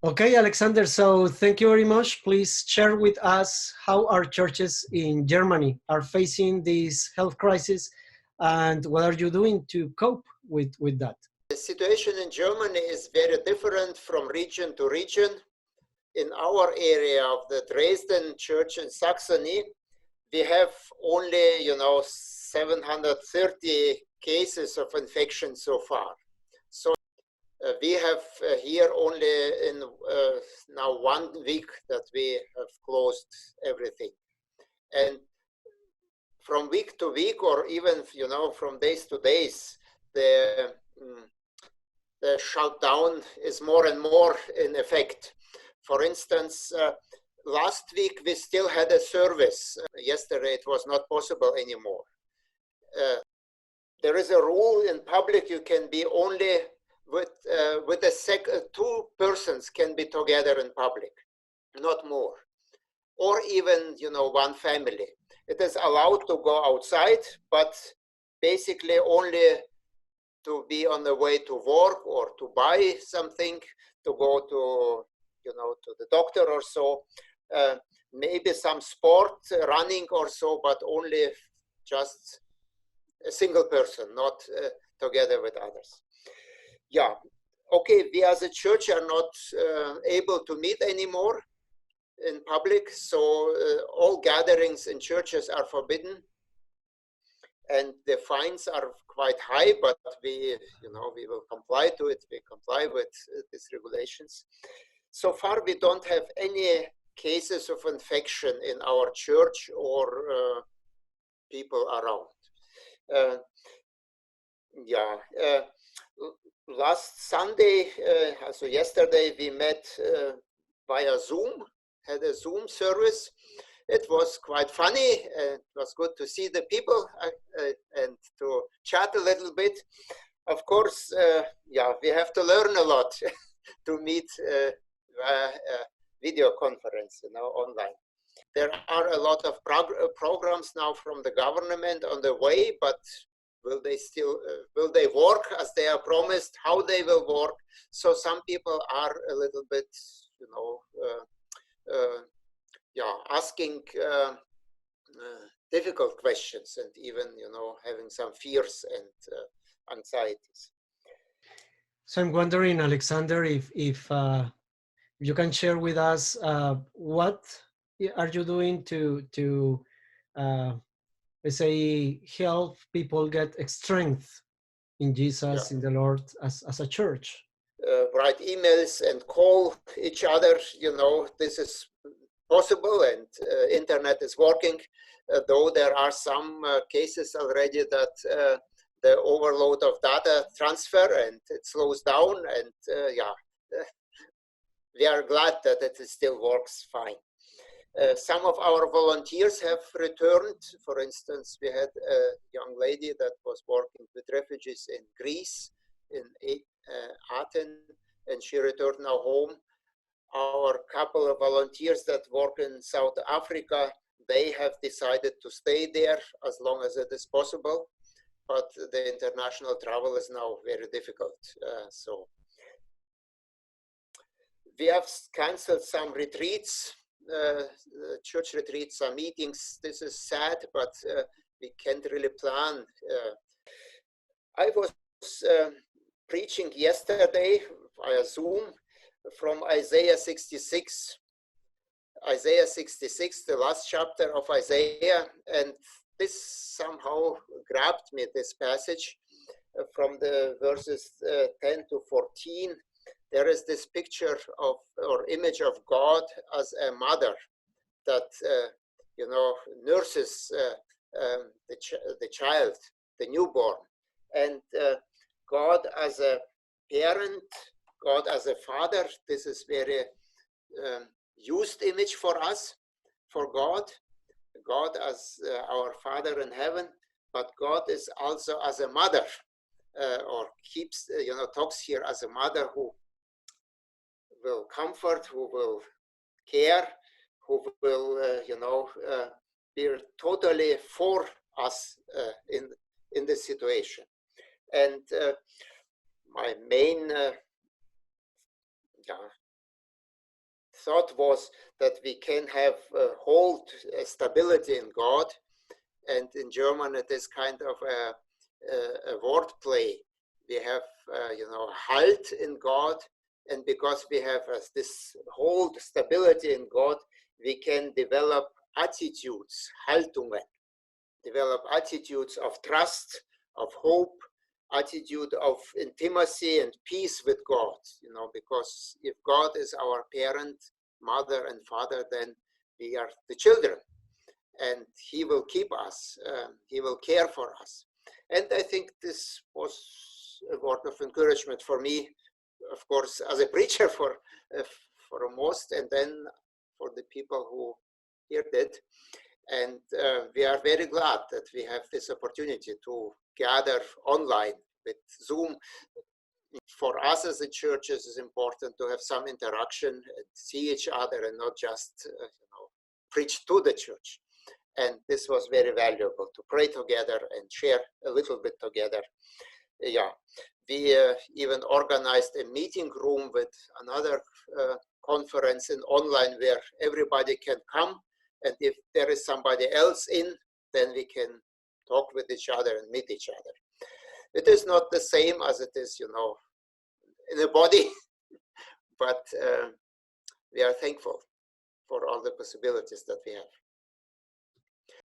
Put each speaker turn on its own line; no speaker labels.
Okay, Alexander, so thank you very much. Please share with us how our churches in Germany are facing this health crisis and what are you doing to cope with that?
The situation in Germany is very different from region to region. In our area of the Dresden church in Saxony, we have only, 730 cases of infection so far. So we have here only in now 1 week that we have closed everything. And from week to week, or even, from days to days, the shutdown is more and more in effect. For instance, last week we still had a service. Yesterday it was not possible anymore. There is a rule in public: you can be only with two persons can be together in public, not more, or even one family. It is allowed to go outside, but basically only to be on the way to work or to buy something, to go to to the doctor or so, maybe some sport, running or so, but only just a single person, not together with others. Yeah, okay, we as a church are not able to meet anymore in public, so all gatherings in churches are forbidden, and the fines are quite high, but we will comply to it. We comply with these regulations. So far, we don't have any cases of infection in our church or people around. Last Sunday, so yesterday, we met via Zoom, had a Zoom service. It was quite funny. It was good to see the people and to chat a little bit. Of course, we have to learn a lot to meet video conference, online. There are a lot of programs now from the government on the way, but will they work as they are promised? How they will work? So some people are a little bit, asking difficult questions and even, having some fears and anxieties.
So I'm wondering, Alexander, if you can share with us what are you doing to let's say, help people get strength in Jesus, in the Lord, as a church?
Write emails and call each other. This is possible, and internet is working, though there are some cases already that the overload of data transfer and it slows down, and we are glad that it still works fine. Some of our volunteers have returned. For instance, we had a young lady that was working with refugees in Greece, in Athens, and she returned now home. Our couple of volunteers that work in South Africa, they have decided to stay there as long as it is possible, but the international travel is now very difficult. So we have canceled some retreats, church retreats, some meetings. This is sad, but we can't really plan. I was preaching yesterday via Zoom from Isaiah 66. Isaiah 66, the last chapter of Isaiah, and this somehow grabbed me, this passage from the verses 10 to 14. There is this picture of, or image of God as a mother that, nurses the child, the newborn, and God as a parent, God as a father. This is very used image for us, for God as our Father in heaven, but God is also as a mother, or keeps, talks here as a mother who will comfort, who will care, who will, be totally for us in this situation. And my main thought was that we can have hold stability in God, and in German it is kind of a word play. We have Halt in God, and because we have this hold stability in God, we can develop attitudes, Haltungen, develop attitudes of trust, of hope, attitude of intimacy and peace with God, because if God is our parent, mother and father, then we are the children, and he will keep us, he will care for us. And I think this was a word of encouragement for me, of course, as a preacher for most, and then for the people who heard it. And we are very glad that we have this opportunity to gather online with Zoom. For us as a church, it is important to have some interaction and see each other and not just preach to the church. And this was very valuable to pray together and share a little bit together. Yeah, we even organized a meeting room with another conference in online where everybody can come. And if there is somebody else in, then we can talk with each other and meet each other. It is not the same as it is, in a body, but we are thankful for all the possibilities that we have.